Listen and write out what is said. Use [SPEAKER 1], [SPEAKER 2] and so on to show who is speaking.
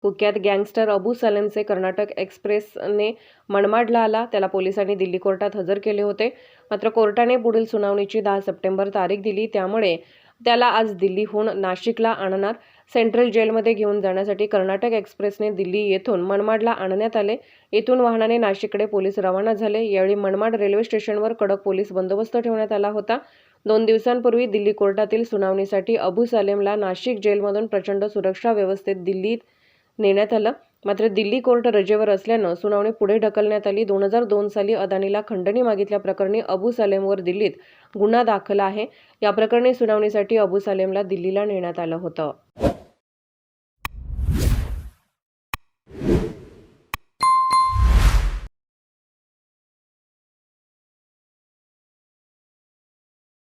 [SPEAKER 1] कुख्यात गँगस्टर अबू सलेमचे कर्नाटक एक्सप्रेसने मनमाडला आला. त्याला पोलिसांनी दिल्ली कोर्टात हजर केले होते. मात्र कोर्टाने पुढील सुनावणीची 10 सप्टेंबर तारीख दिली. त्यामुळे त्याला आज दिल्लीहून नाशिकला आणणार सेंट्रल जेलमध्ये घेऊन जाण्यासाठी कर्नाटक एक्सप्रेसने दिल्ली येथून मनमाडला आणण्यात आले. येथून वाहनाने नाशिककडे पोलीस रवाना झाले. यावेळी मनमाड रेल्वे स्टेशनवर कडक पोलीस बंदोबस्त ठेवण्यात आला होता. 2 दिवसांपूर्वी दिल्ली कोर्टातील सुनावणीसाठी अबू सलेमला नाशिक जेलमधून प्रचंड सुरक्षा व्यवस्थेत दिल्लीत नेण्यात आलं. मात्र दिल्ली कोर्ट रजेवर असल्यानं सुनावणी पुढे ढकलण्यात आली. 2002 साली अदानीला खंडणी मागितल्याप्रकरणी अबू सलेमवर दिल्लीत गुन्हा दाखल आहे. या प्रकरणी सुनावणीसाठी अबू सलेमला दिल्लीला नेण्यात आलं होतं.